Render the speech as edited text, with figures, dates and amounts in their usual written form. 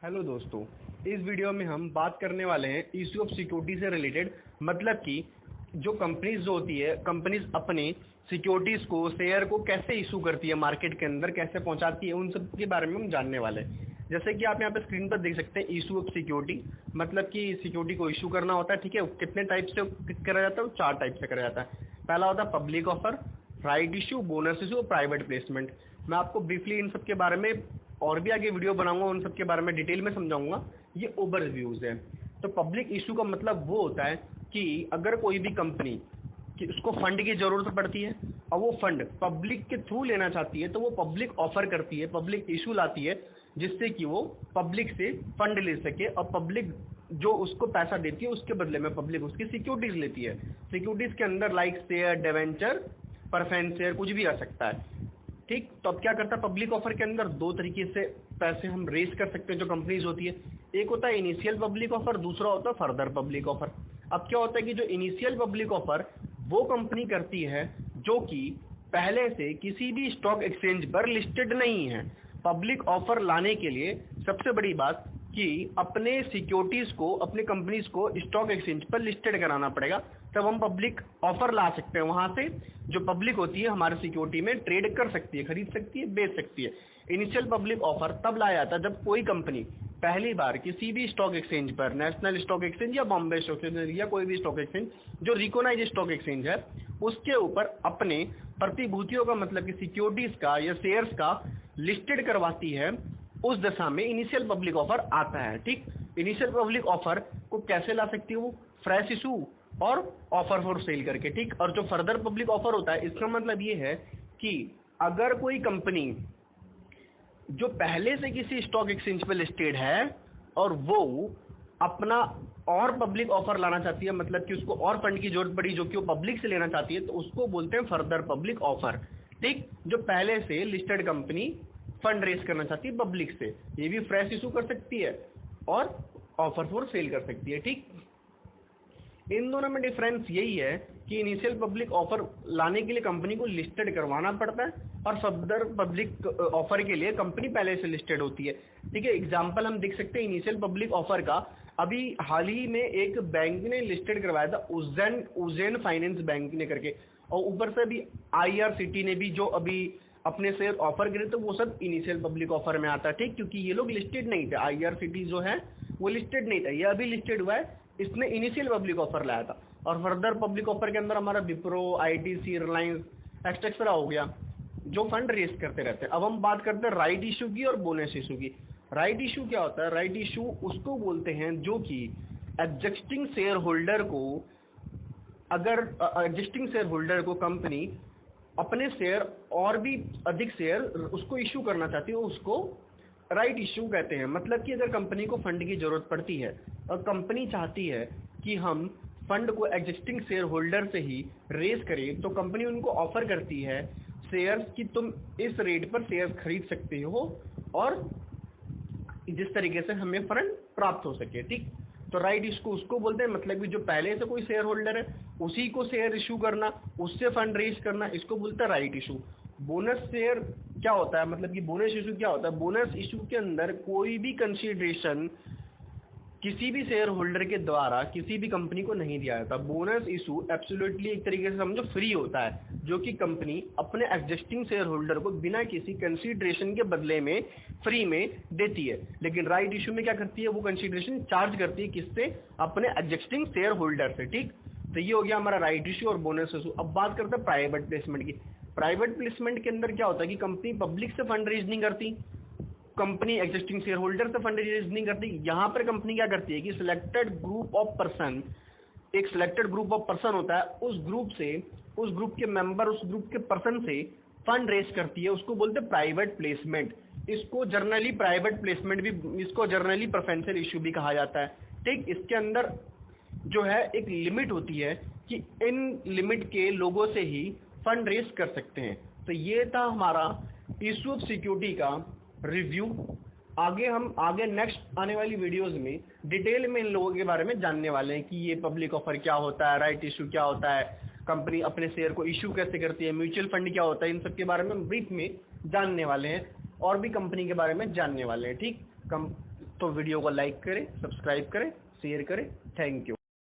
Hello दोस्तों, इस video में हम बात करने वाले हैं इशू ऑफ सिक्योरिटी से रिलेटेड। मतलब कि जो कंपनीज जो होती है, कंपनीज अपने सिक्योरिटीज को, शेयर को कैसे इशू करती है, मार्केट के अंदर कैसे पहुंचाती है, उन सब के बारे में हम जानने वाले हैं। जैसे कि आप यहाँ पे स्क्रीन पर देख सकते हैं, इशू ऑफ सिक्योरिटी मतलब कि सिक्योरिटी को इशू करना होता है। ठीक है, कितने टाइप से करा जाता है? 4 टाइप से करा जाता है। पहला होता है public offer, right issue, bonus issue और प्राइवेट प्लेसमेंट। मैं आपको ब्रीफली इन सब के बारे में और भी आगे वीडियो बनाऊंगा, उन सब के बारे में डिटेल में समझाऊंगा। ये ओवरव्यूज है। तो पब्लिक इशू का मतलब वो होता है कि अगर कोई भी कंपनी कि उसको फंड की जरूरत पड़ती है और वो फंड पब्लिक के थ्रू लेना चाहती है, तो वो पब्लिक ऑफर करती है, पब्लिक इशू लाती है, जिससे कि वो पब्लिक से फंड ले सके और पब्लिक जो उसको पैसा देती है उसके बदले में पब्लिक उसकी सिक्योरिटीज लेती है। सिक्योरिटीज के अंदर like share, debenture, preference share कुछ भी आ सकता है। ठीक, तो अब क्या करता है पब्लिक ऑफर के अंदर? 2 तरीके से पैसे हम रेज कर सकते हैं जो कंपनीज होती है। एक होता है इनिशियल पब्लिक ऑफर, दूसरा होता है फर्दर पब्लिक ऑफर। अब क्या होता है कि जो इनिशियल पब्लिक ऑफर वो कंपनी करती है जो कि पहले से किसी भी स्टॉक एक्सचेंज पर लिस्टेड नहीं है। पब्लिक ऑफर लाने के लिए सबसे बड़ी बात कि अपने सिक्योरिटीज को, अपने कंपनीज को स्टॉक एक्सचेंज पर लिस्टेड कराना पड़ेगा, तब हम पब्लिक ऑफर ला सकते हैं। वहां से जो पब्लिक होती है हमारे सिक्योरिटी में ट्रेड कर सकती है, खरीद सकती है, बेच सकती है। इनिशियल पब्लिक ऑफर तब लाया जाता है जब कोई कंपनी पहली बार किसी भी स्टॉक एक्सचेंज पर, नेशनल स्टॉक एक्सचेंज या बॉम्बे स्टॉक एक्सचेंज या कोई भी स्टॉक एक्सचेंज जो रिकॉग्नाइज स्टॉक एक्सचेंज है, उसके ऊपर अपने प्रतिभूतियों का मतलब कि सिक्योरिटीज का या शेयर्स का लिस्टेड करवाती है। उस दशा में इनिशियल पब्लिक ऑफर आता है। ठीक, इनिशियल पब्लिक ऑफर को कैसे ला सकती है? वो फ्रेश इशू और ऑफर फॉर सेल करके। ठीक, और जो फर्दर पब्लिक ऑफर होता है, इसका मतलब ये है कि अगर कोई कंपनी जो पहले से किसी स्टॉक एक्सचेंज पे लिस्टेड है और वो अपना और पब्लिक ऑफर लाना चाहती है, मतलब कि उसको और फंड की जरूरत पड़ी जो कि वो पब्लिक से लेना चाहती है, तो उसको बोलते हैं फर्दर पब्लिक ऑफर। ठीक, जो पहले से लिस्टेड कंपनी फंड रेज करना चाहती है पब्लिक से, ये भी फ्रेश इशू कर सकती है और ऑफर फॉर सेल कर सकती है। ठीक, इन दोनों में डिफरेंस यही है कि इनिशियल पब्लिक ऑफर लाने के लिए कंपनी को लिस्टेड करवाना पड़ता है और फर्दर पब्लिक ऑफर के लिए कंपनी पहले से लिस्टेड होती है। ठीक है, एग्जांपल हम देख सकते हैं इनिशियल पब्लिक ऑफर का। अभी हाल ही में एक बैंक ने लिस्टेड करवाया था, उज्जैन फाइनेंस बैंक ने करके, और ऊपर से अभी IRCT ने भी जो अभी अपने शेयर ऑफर करे, तो वो सब इनिशियल पब्लिक ऑफर में आता है। ठीक, क्योंकि ये लोग लिस्टेड नहीं थे। IRCT जो है वो लिस्टेड नहीं था, ये अभी लिस्टेड हुआ है, इसने इनिशियल पब्लिक ऑफर लाया था। और फर्दर पब्लिक ऑफर के अंदर हमारा विप्रो, ITC, रिलायंस एक्सेट्रा हो गया जो फंड रेस करते रहते हैं। अब हम बात करते हैं राइट इशू की और बोनस इशू की। राइट इशू क्या होता है? राइट इशू उसको बोलते हैं जो कि एग्जिस्टिंग शेयर होल्डर को, अगर एग्जिस्टिंग शेयर होल्डर को कंपनी अपने शेयर और भी अधिक शेयर उसको इशू करना चाहती है, उसको राइट इशू कहते हैं। मतलब कि अगर कंपनी को फंड की जरूरत पड़ती है और कंपनी चाहती है कि हम फंड को एग्जिस्टिंग शेयर होल्डर से ही रेज करें, तो कंपनी उनको ऑफर करती है शेयर्स कि तुम इस रेट पर शेयर्स खरीद सकते हो और जिस तरीके से हमें फंड प्राप्त हो सके। ठीक, तो राइट इशू उसको बोलते हैं, मतलब कि जो पहले से कोई शेयर होल्डर है उसी को शेयर इशू करना, उससे फंड रेज करना, इसको बोलते हैं राइट इशू। बोनस शेयर क्या होता है? मतलब कि बोनस इशू क्या होता है? बोनस इशू के अंदर कोई भी कंसीडरेशन किसी भी शेयर होल्डर के द्वारा किसी भी कंपनी को नहीं दिया जाता। बोनस इशू एब्सोल्युटली एक तरीके से समझो फ्री होता है, जो कि कंपनी अपने एग्जिस्टिंग शेयर होल्डर को बिना किसी कंसीडरेशन के बदले में फ्री में देती है। लेकिन राइट इशू में क्या करती है? वो कंसीडरेशन चार्ज करती है, किससे? अपने एग्जिस्टिंग शेयर होल्डर से। ठीक, तो ये हो गया हमारा राइट इशू और बोनस इशू। अब बात करते हैं प्राइवेट प्लेसमेंट की। प्राइवेट प्लेसमेंट के अंदर क्या होता है कि कंपनी पब्लिक से फंड रेज नहीं करती, कंपनी एग्जिस्टिंग शेयर होल्डर से फंड रेज नहीं करती। यहां पर कंपनी क्या करती है कि सिलेक्टेड ग्रुप ऑफ पर्सन, एक सिलेक्टेड ग्रुप ऑफ पर्सन होता है, उस ग्रुप से, उस ग्रुप के मेंबर, उस ग्रुप के पर्सन से फंड रेज करती है, उसको बोलते हैं प्राइवेट प्लेसमेंट। इसको जर्नली प्राइवेट प्लेसमेंट भी, इसको जर्नली प्रेफरेंशियल इशू भी कहा जाता है। ठीक, इसके अंदर जो है एक लिमिट होती है कि इन लिमिट के लोगों से ही फंड रेज कर सकते हैं। तो ये था हमारा इशू ऑफ सिक्योरिटी का रिव्यू। आगे नेक्स्ट आने वाली वीडियोस में डिटेल में इन लोगों के बारे में जानने वाले हैं कि ये पब्लिक ऑफर क्या होता है, राइट इशू क्या होता है, कंपनी अपने शेयर को इशू कैसे करती है, म्यूचुअल फंड क्या होता है, इन सब के बारे में ब्रीफ में जानने वाले हैं और भी कंपनी के बारे में जानने वाले हैं। ठीक, तो वीडियो को लाइक करें, सब्सक्राइब करें, शेयर करें। Thank you.